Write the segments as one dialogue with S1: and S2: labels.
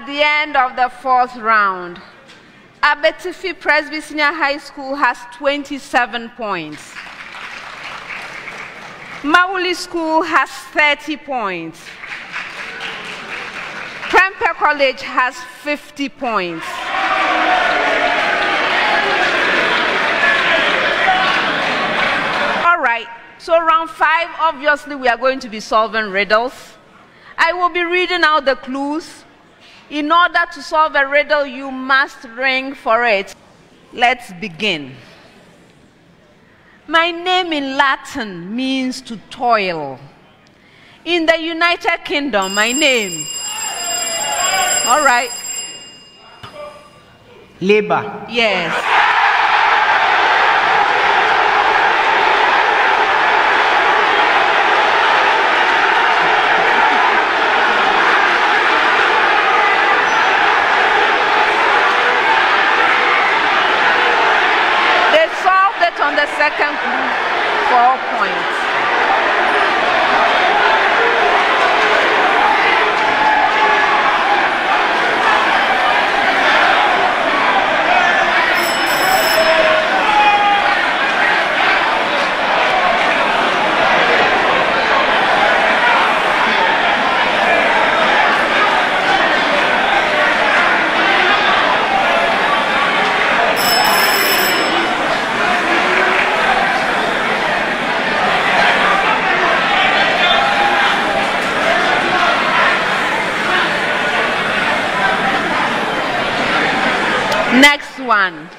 S1: the end of the fourth round, Abetifi Presby Senior High School has 27 points. Mauli School has 30 points. Prempeh College has 50 points. All right, so round 5, obviously we are going to be solving riddles. I will be reading out the clues. In order to solve a riddle, you must ring for it. Let's begin. My name in Latin means to toil. In the United Kingdom, my name. All right.
S2: Labor.
S1: Yes. On the second clue, 4 points. Next one.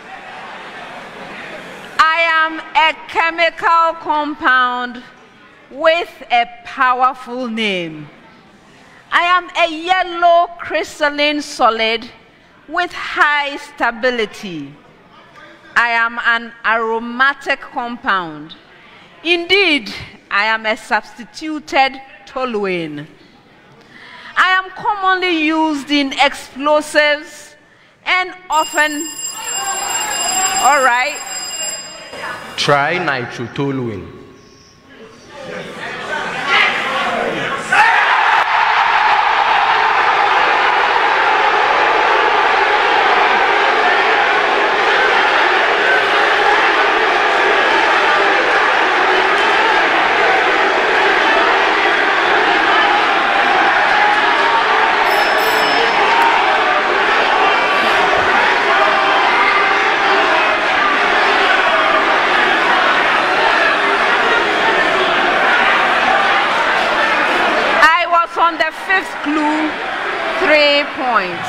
S1: I am a chemical compound with a powerful name. I am a yellow crystalline solid with high stability. I am an aromatic compound. Indeed, I am a substituted toluene. I am commonly used in explosives and often, all right.
S2: Trinitrotoluene.
S1: On the fifth clue, 3 points.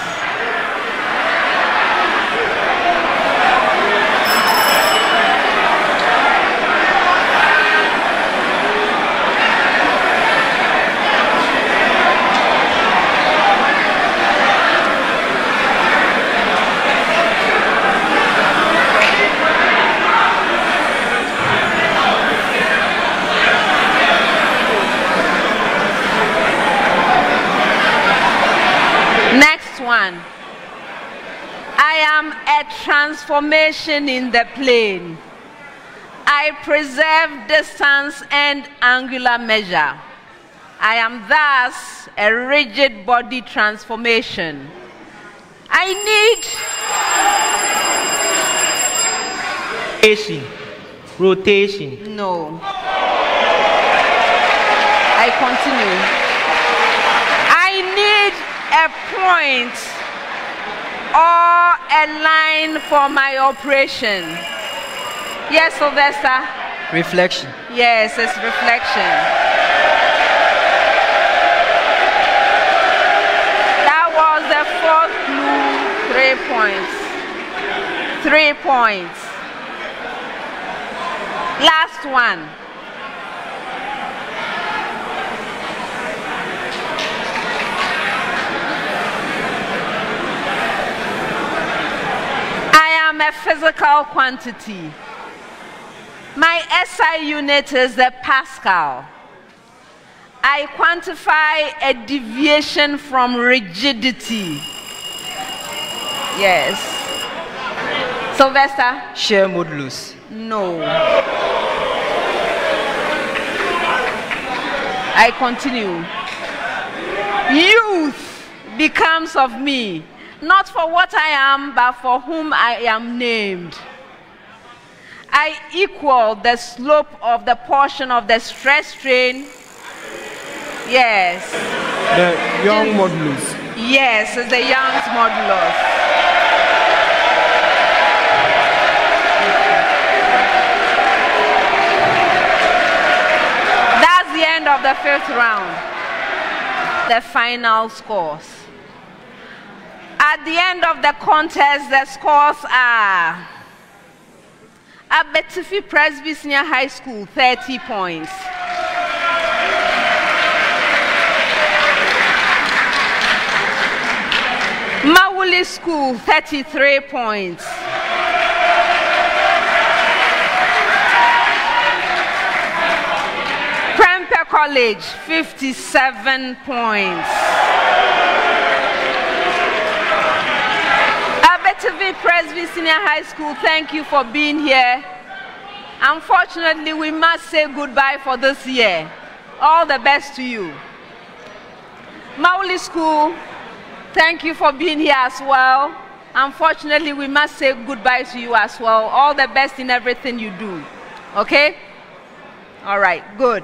S1: Next one. I am a transformation in the plane. I preserve distance and angular measure. I am thus a rigid body transformation. I need
S2: rotation.
S1: No. I continue. I need a point or a line for my operation. Yes, Sylvester?
S2: Reflection.
S1: Yes, it's reflection. That was the fourth clue, 3 points. 3 points. Last one. A physical quantity. My SI unit is the Pascal. I quantify a deviation from rigidity. Yes. Sylvester?
S2: Shear modulus.
S1: No. I continue. Youth becomes of me, not for what I am, but for whom I am named. I equal the slope of the portion of the stress strain. Yes.
S2: The Young modulus.
S1: Yes, it's the Young's modulus. That's the end of the 5th round. The final scores. At the end of the contest, the scores are Abetifi Presby Senior High School, 30 points. Mawuli School, 33 points. Prempeh College, 57 points. Abetifi Presby Senior High School, thank you for being here. Unfortunately, we must say goodbye for this year. All the best to you. Mawuli School, thank you for being here as well. Unfortunately, we must say goodbye to you as well. All the best in everything you do. Okay? All right, good.